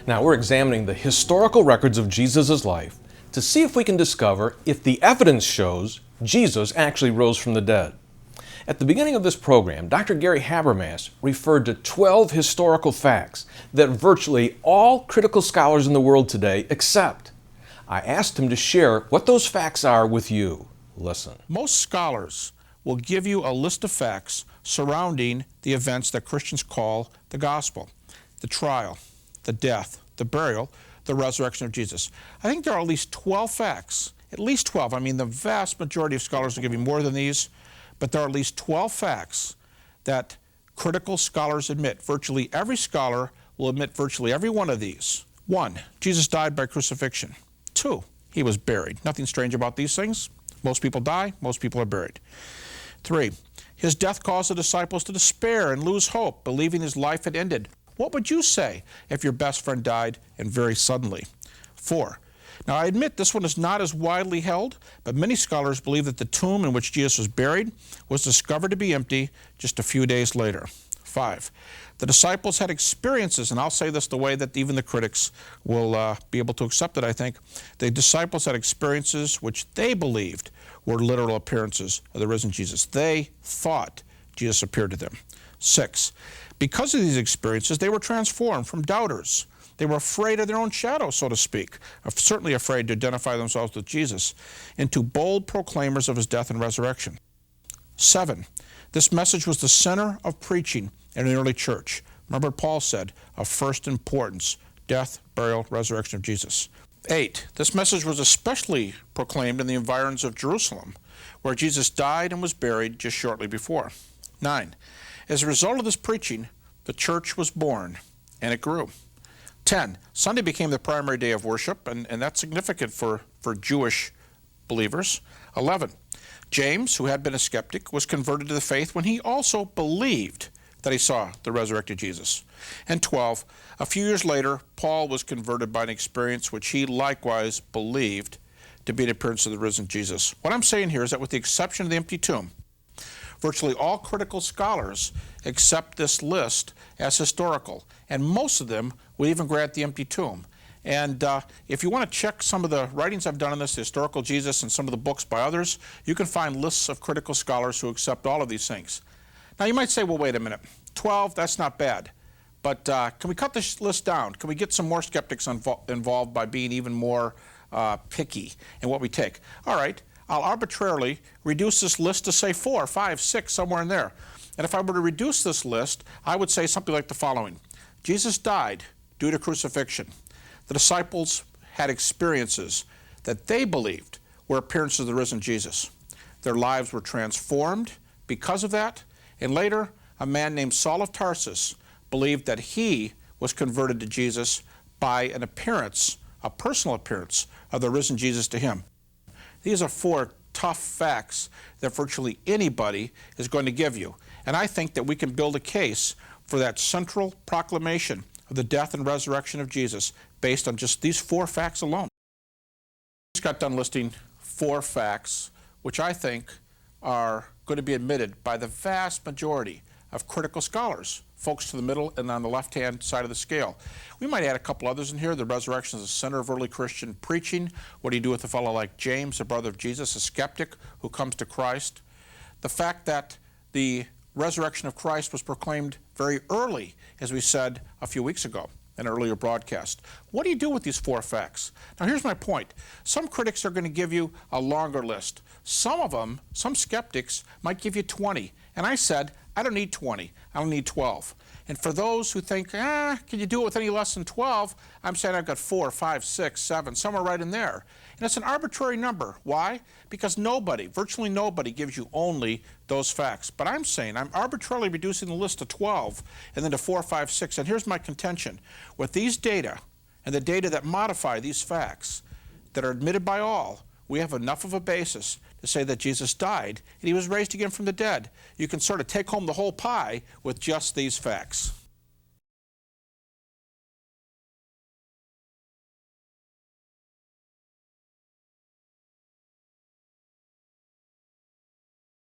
Now we're examining the historical records of Jesus' life to see if we can discover if the evidence shows Jesus actually rose from the dead. At the beginning of this program, Dr. Gary Habermas referred to 12 historical facts that virtually all critical scholars in the world today accept. I asked him to share what those facts are with you. Listen. Most scholars will give you a list of facts surrounding the events that Christians call the gospel: the trial, the death, the burial, the resurrection of Jesus. I think there are at least 12 facts, at least 12. I mean, the vast majority of scholars will give you more than these, but there are at least 12 facts that critical scholars admit. Virtually every scholar will admit virtually every one of these. 1, Jesus died by crucifixion. 2, he was buried. Nothing strange about these things. Most people die, most people are buried. 3, his death caused the disciples to despair and lose hope, believing his life had ended. What would you say if your best friend died and very suddenly? 4, now I admit this one is not as widely held, but many scholars believe that the tomb in which Jesus was buried was discovered to be empty just a few days later. 5, the disciples had experiences, and I'll say this the way that even the critics will be able to accept it, I think. The disciples had experiences which they believed were literal appearances of the risen Jesus. They thought Jesus appeared to them. 6, because of these experiences, they were transformed from doubters. They were afraid of their own shadow, so to speak, certainly afraid to identify themselves with Jesus, into bold proclaimers of his death and resurrection. 7, this message was the center of preaching in the early church. Remember what Paul said, of first importance: death, burial, resurrection of Jesus. 8, this message was especially proclaimed in the environs of Jerusalem, where Jesus died and was buried just shortly before. 9, as a result of this preaching, the church was born, and it grew. 10, Sunday became the primary day of worship, and that's significant for Jewish believers. 11, James, who had been a skeptic, was converted to the faith when he also believed that he saw the resurrected Jesus. And 12, a few years later, Paul was converted by an experience which he likewise believed to be an appearance of the risen Jesus. What I'm saying here is that with the exception of the empty tomb, virtually all critical scholars accept this list as historical, and most of them will even grant the empty tomb. And if you want to check some of the writings I've done on this, the historical Jesus, and some of the books by others, you can find lists of critical scholars who accept all of these things. Now you might say, well, wait a minute, 12, that's not bad. But can we cut this list down? Can we get some more skeptics involved by being even more picky in what we take? All right, I'll arbitrarily reduce this list to say 4, 5, 6, somewhere in there. And if I were to reduce this list, I would say something like the following. Jesus died due to crucifixion. The disciples had experiences that they believed were appearances of the risen Jesus. Their lives were transformed because of that. And later, a man named Saul of Tarsus believed that he was converted to Jesus by an appearance, a personal appearance of the risen Jesus to him. These are 4 tough facts that virtually anybody is going to give you. And I think that we can build a case for that central proclamation of the death and resurrection of Jesus based on just these 4 facts alone. I just got done listing 4 facts which I think are going to be admitted by the vast majority of critical scholars, folks to the middle and on the left-hand side of the scale. We might add a couple others in here. The resurrection is the center of early Christian preaching. What do you do with a fellow like James, the brother of Jesus, a skeptic who comes to Christ? The fact that the resurrection of Christ was proclaimed very early, as we said a few weeks ago in an earlier broadcast. What do you do with these 4 facts? Now here's my point. Some critics are going to give you a longer list. Some of them, some skeptics, might give you 20. And I said, I don't need 20, I only need 12. And for those who think, can you do it with any less than 12? I'm saying I've got 4, 5, 6, 7, somewhere right in there. And it's an arbitrary number. Why? Because nobody, virtually nobody, gives you only those facts. But I'm saying I'm arbitrarily reducing the list to 12 and then to 4, 5, 6. And here's my contention. With these data and the data that modify these facts that are admitted by all, we have enough of a basis to say that Jesus died and he was raised again from the dead. You can sort of take home the whole pie with just these facts.